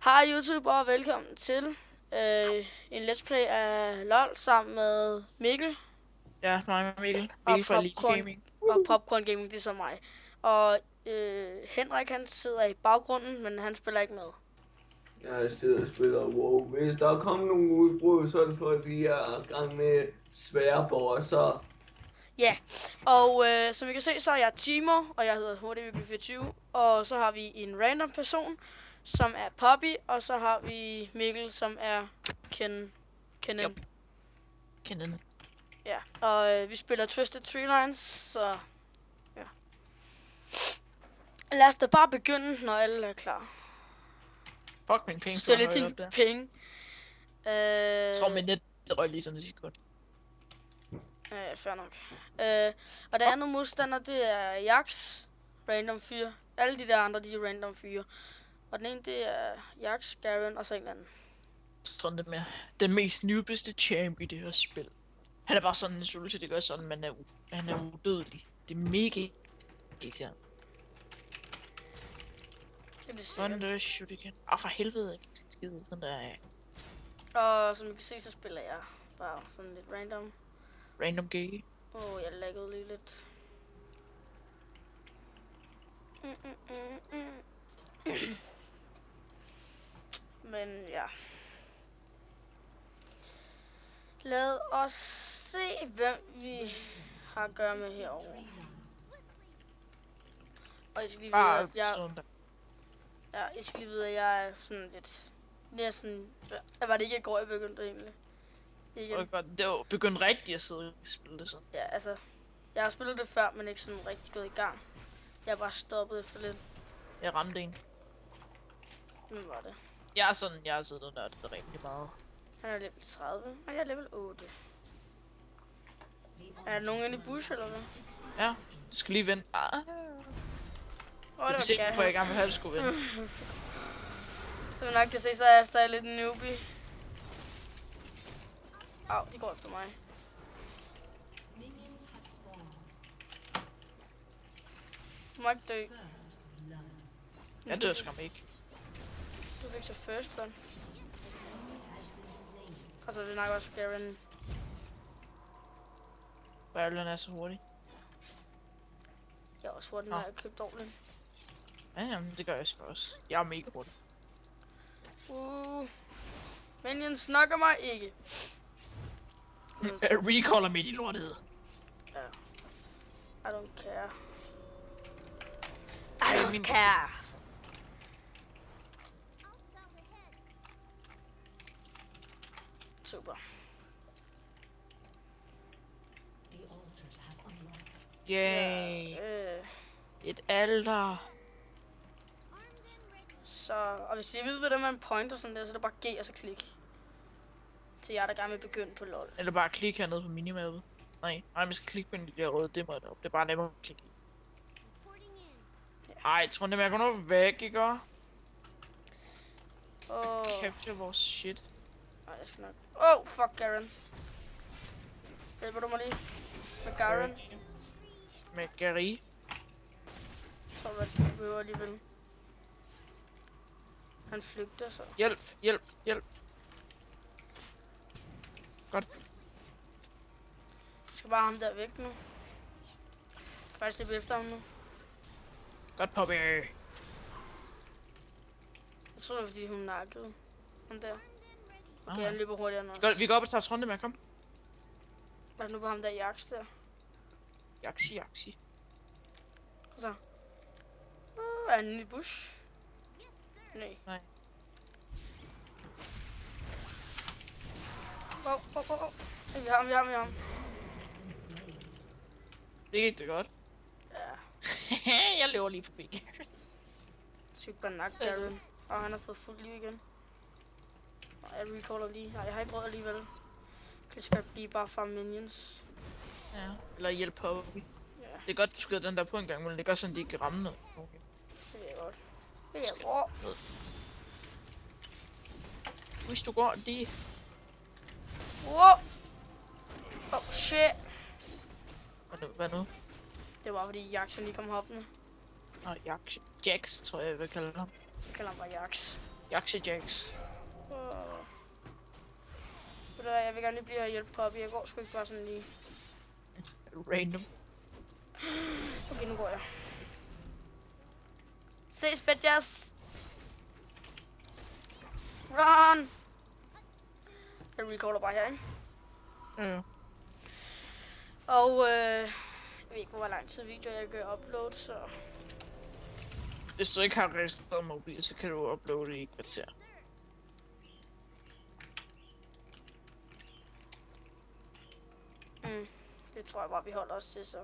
Hej YouTube og velkommen til en let's play af LOL sammen med Mikkel. Ja, mig og Mikkel. Og Mikkel fra Elite Gaming. Og Popcorn Gaming, det er så mig. Og Henrik han sidder i baggrunden, men han spiller ikke med. Jeg sidder og spiller WoW. Hvis der kommer nogle udbrud, så er det fordi, jeg er i gang med svære bosser. Ja, og som I kan se, så er jeg Timo, og jeg hedder HDVB24. Og så har vi en random person, som er Poppy, og så har vi Mikkel, som er Kennen. Yep. Kennen. Ja, og vi spiller Twisted Tree Lines, så ja. Lad os da bare begynde, når alle er klar. Fuck min penge. Støl lidt dine penge. Jeg tror min net røg lige sådan et sekund. Ja, fair nok. Og det andet modstander, det er Jax, random fyre. Alle de der andre, de er random fyre. Og den ene, det er Jax, Garen og så en anden. Sådan det med den mest newbeste champ i det her spil. Han er bare sådan en solution, det gør sådan, han er udødelig. Det er mega irriterende. Thunder shoot igen. For helvede, ikke skide sådan der. Og som I kan se, så spiller jeg bare sådan lidt random. Random gay. Jeg laggede lige lidt. Men ja. Lad os se, hvem vi har at gøre med herovre. Og I skal lige vide, at jeg skal lige vide, at jeg er sådan lidt næsten. Var det ikke i går, jeg begyndte egentlig? Det var begyndt rigtigt at sidde og spille det sådan. Ja, altså. Jeg har spillet det før, men ikke sådan rigtig gået i gang. Jeg har bare stoppet efter lidt. Jeg ramte en. Hvem var det? Jeg har siddet og nørdet rigtig meget. Han er level 30, og jeg er level 8. Er der nogen inde i bush, eller hvad? Ja, du skal lige vente. Jeg kan se, hvorfor jeg gerne vil have, at du skulle vente. Som I nok kan se, så er jeg stadig lidt en newbie. Au, de går efter mig. Du må ikke dø. Jeg dør skam ikke. Du fik så first blood. Og så er det nok også Garen. Barrelen er så hurtig. Jeg er også hurtig, når jeg har købt ordentligt. Ja, jamen, det gør jeg sgu også. Jeg er mega hurtig. Minions snakker mig ikke. Recaller midt i lortet. Ja. I don't care. I don't care. Super. Yay. Et alter. Så, og hvis I ved, hvordan man pointer sådan der, så er det bare G og så klik. Til jer, der gerne vil begynde på LOL. Eller bare klik hernede på minimappet. Nej, man skal klikke på de der røde dimmer deroppe. Det er bare nemmere at klikke i. Ej, jeg tror nemlig, jeg går nu væk, ikke? Capture vores shit. Nej, jeg skal nok. Fuck Garen. Hjælper du mig lige? Med Garen? Med Gary. Jeg tror, at jeg behøver alligevel. Han flygter så. Hjælp. Godt. Jeg skal bare ham der væk nu. Jeg kan faktisk løbe efter ham nu. Godt, Poppy. Jeg tror det er fordi hun nakkede. Han der. Okay, han løber hurtigere end os. Godt, vi går op og tager runde med, kom. Lad os nu på ham der Jax der. Jaxi. Så. Er han inde i bush? Nej. Vi har ham. Det gik det godt. Ja. Jeg løber lige forbi. Sygt bare nakke Garen. Og han har fået fuld liv igen. Nej, jeg recaller lige. Nej, jeg har ikke prøvet alligevel. Det skal blive bare fra minions. Ja. Eller hjælp på. Ja. Det er godt, du skyder den der på en gang, men det gør sådan, de ikke kan ramme noget. Okay. Det er godt. Det er godt. Hvis du går de. Wow! Shit! Hvad nu? Det var fordi Jax lige kom hoppende. Jax, tror jeg vil kalde ham. Jeg kalder ham bare Jax. Jaxi Jax. Ved du hvad, jeg vil gerne lige blive her og hjælpe Poppy. Jeg går sgu ikke bare sådan lige. Random. Okay, nu går jeg. Ses, bitches! Run! Jeg recaller bare her, ikke? Ja. Og jeg ved ikke, hvor lang tid video jeg kan uploade, så... Hvis du ikke har registreret mobil, så kan du uploade i et kvarter. Det tror jeg bare, vi holder os til, så...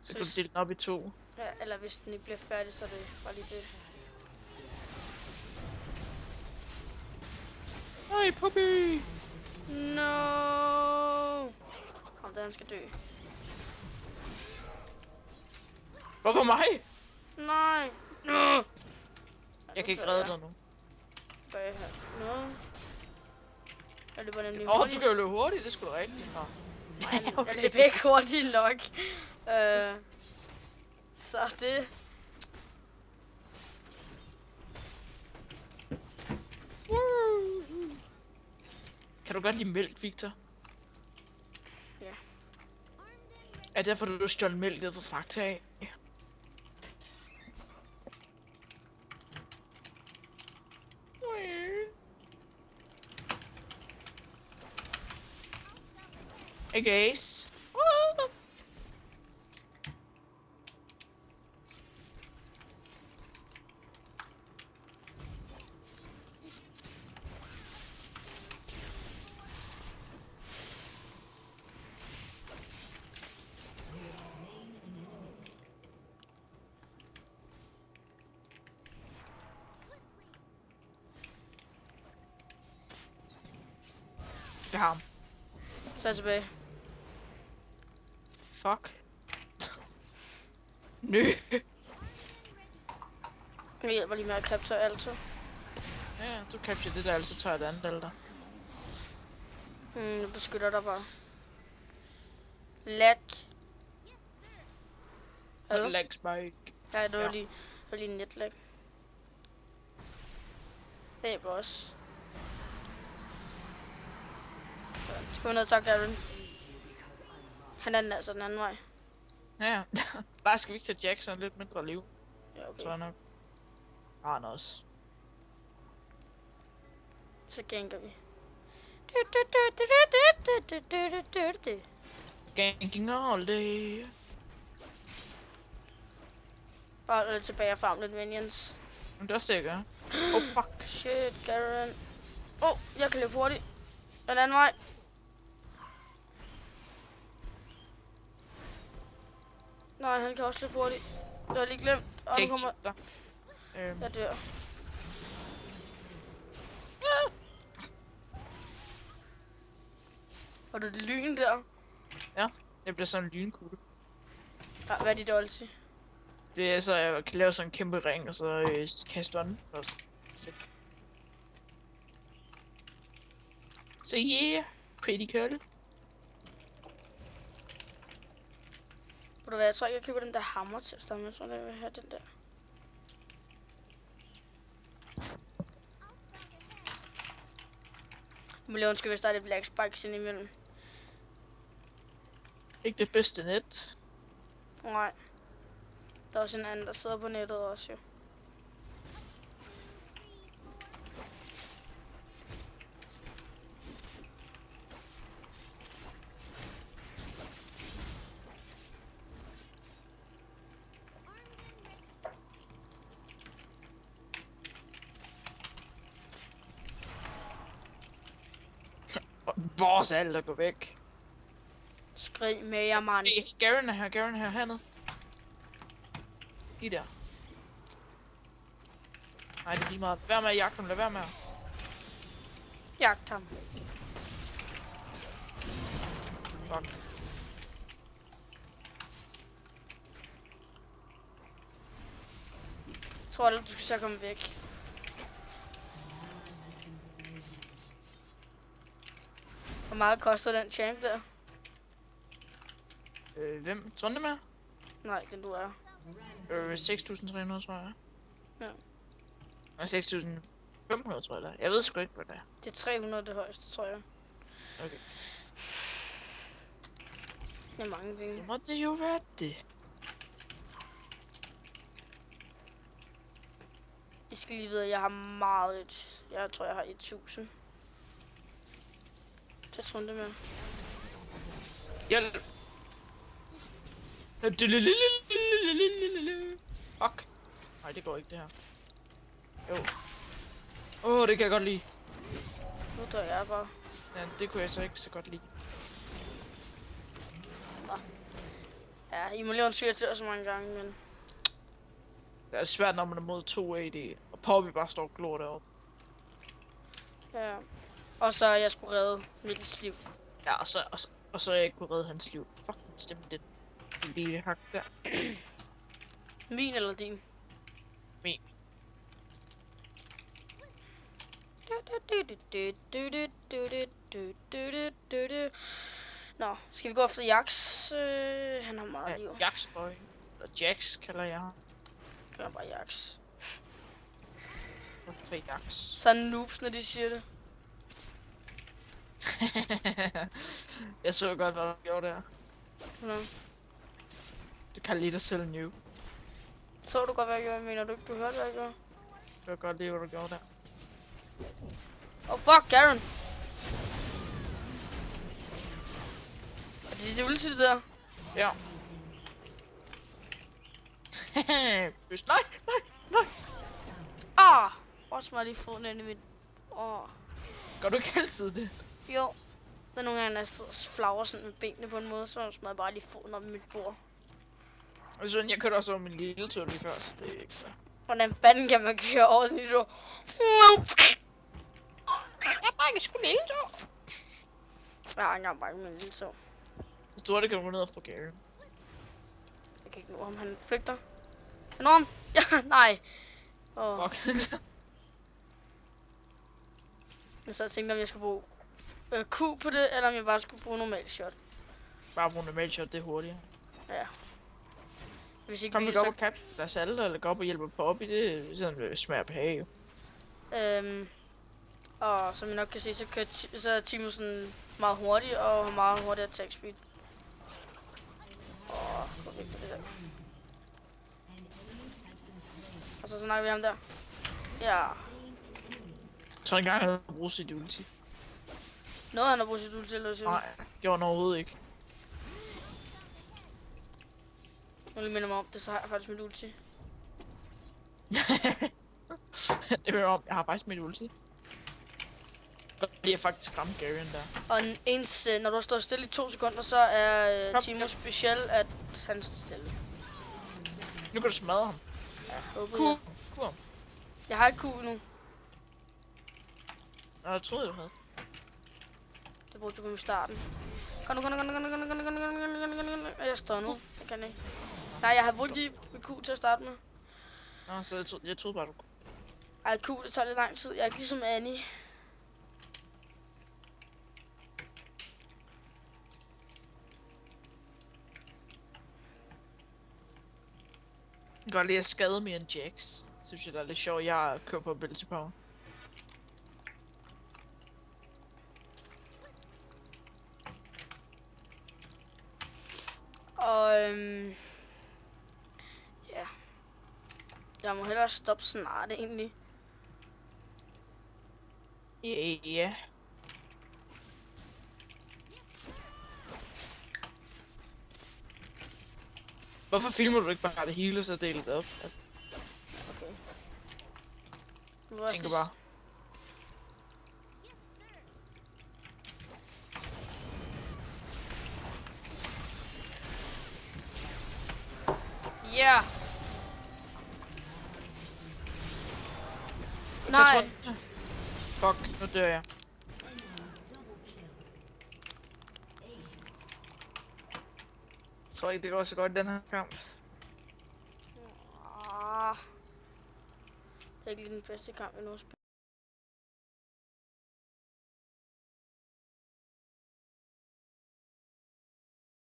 Så kan du dele den op i 2. Ja, eller hvis den ikke bliver færdig, så er det bare lige det. Hej, Poppy! No! Kom, der han skal dø. Hvorfor mig? Nej! No! Jeg kan ikke redde dig nu. Gør jeg her? No. Jeg løber nemlig Åh, hurtigt. du kan jo løbe hurtigt, det skulle du rigtigt. Nå. Jeg løber ikke hurtigt nok. Så det... Kan du godt lide mælk, Victor? Ja. Er det derfor, du stjålet mælk ned fra Fakta af? Hey guys. Det har ham. Så er jeg tilbage. Fuck. Nø. Jeg hjælper lige med at capture alt så. Ja, du capture det der, altså tager jeg det andet alder. Jeg beskytter dig bare. Lag. Hallo? Lag spike. Ja, det var Ja. lige, en netlag. Det er boss. Skal vi ned og tage Garen? Han er den altså den anden vej. Ja. Bare skal vi ikke tage Jackson lidt mindre liv, Ja, okay. tror jeg nok. Han også. Så ganker vi. Ganking all day. Bare lidt tilbage og farm lidt minions. Men det er også det, jeg gør. Oh fuck. Shit, Garen. Jeg kan løbe hurtigt. Den anden vej. Nej, han kan også løbe hurtigt. Det har jeg lige glemt. Og nu kommer... Jeg dør. Var det lyn der? Ja, det bliver sådan en lynkugle. Ja, hvad er dit ulti? Det er så, jeg kan lave sådan en kæmpe ring, og så kaste den også. Fedt. Så yeah, pretty cool. Ved du hvad, jeg tror ikke, jeg køber den der hammer til at starte med. Jeg tror, jeg vil have den der. Million skal vist starte Black Spikes ind imellem. Ikke det bedste net. Nej. Der er også en anden, der sidder på nettet også jo. Vores alt er gå væk. Skrig med jer, mand. Hey, Garen er her, hernede. Lige der. Nej, det er lige meget. Lad være med at jagte ham, lad være med. Jagt ham. Fuck. Jeg tror aldrig, du skal så komme væk. Hvor meget koster den champ der? Hvem? Trondheim? Nej, den du er. 6.300, tror jeg. Ja. Og 6.500, tror jeg der. Jeg ved sgu ikke, hvad det er. Det er 300 det højeste, tror jeg. Okay. Det er mange penge. Så må det jo være det. I skal lige vide, at jeg har meget. Jeg tror, jeg har 1000. Så tror det med. Hjælp! Fuck. Nej, det går ikke, det her. Jo. Det kan jeg godt lide. Nu dør jeg bare. Ja, det kunne jeg så ikke så godt lide. Ja, I må lige undskylde til så mange gange, men... Det er svært, når man er mod 2 AD, og Poppy bare står og glor deroppe. Ja. Og så jeg skulle redde Mikkels liv. Ja, og så jeg ikke kunne redde hans liv. Fuck, stemme den. Lille hak der. Min eller din? Min. Nå, skal vi gå efter Jax? Han har meget liv. Jaxboy. Eller Jax kalder jeg ham. Kan jeg bare Jax. Hvorfor Jax? Sådan noobs, når de siger det. Jeg så godt, hvad du gjorde der. Nå. Du kan lide dig selv nu. Så du godt, hvad jeg gjorde? Mener du ikke, du hørte, hvad jeg gjorde? Du kan godt lide, hvad du gjorde der. Oh fuck, Garen! Er det det ulti, det der? Ja. Bøs, nej! Ah! Også mig lige foden ind i mit... Gør du ikke altid det? Jo. Der er nogle gange, når jeg sidder og flagrer sådan med benene på en måde, så smadrer jeg bare lige foden op i mit bord. Og sådan, jeg kørte også over min lille tur lige før, så det er ikke så. Hvordan fanden kan man køre over sådan et ord? Jeg bare ikke skulle lille tur. Jeg har ikke engang bare min lille tog. Hvis du har det, kan du gå ned og få Gary. Jeg kan ikke nå ham, han flygter. Jeg når ham! Ja, nej! Fuck. Jeg så tænkte, om jeg skulle bruge Q på det, eller om jeg bare skulle bruge normal shot. Bare bruge normal shot, det er hurtigere. Ja. Hvis ikke Kom vi vil, gå op så... og kapte deres alder, eller gå op og hjælpe Poppy, det er sådan, det smager på have. Og som I nok kan se, så er Timo sådan meget hurtig, og har meget hurtig attack speed. Hvor vigtigt det der. Og så snakker vi ham der. Ja. Jeg tror ikke engang, han havde brugt sit ulti. Noget han har brugt sit ulti, eller Nej, gjorde han overhovedet ikke. Nu lige minder mig om det, så har jeg faktisk mit ulti. Det vil om, jeg har faktisk mit ulti. Det er faktisk ramt Garen der. Og ens, når du har stået stille i 2 sekunder, så er Timo speciel, at han står stille. Nu kan du smadre ham. Ja, håber Cool. jeg. Cool. Jeg har ikke Q nu. Nå, jeg troede, du havde. Det brugte du på i starten. Kom nu. Jeg står nu. Jeg kan ikke. Nej, jeg har brugt lige Q til at starte med. Nå, så jeg troede bare, du kunne. Ej, Q, det tager lidt lang tid. Jeg er ikke ligesom Annie. Jeg kan godt lide at skade mere end Jax. Synes jeg, det er lidt sjovt, jeg kører på ability power. Og ja. Jeg må hellere stoppe snart egentlig. Ja. Hvorfor filmer du ikke bare det hele, så deler det op? Altså, Okay. jeg tænker bare. Ja. Så Nej. jeg tror, fuck, nu dør jeg. Jeg tror ikke, det går så godt den her kamp. Det er ikke lige den bedste kamp, jeg nu har spillet.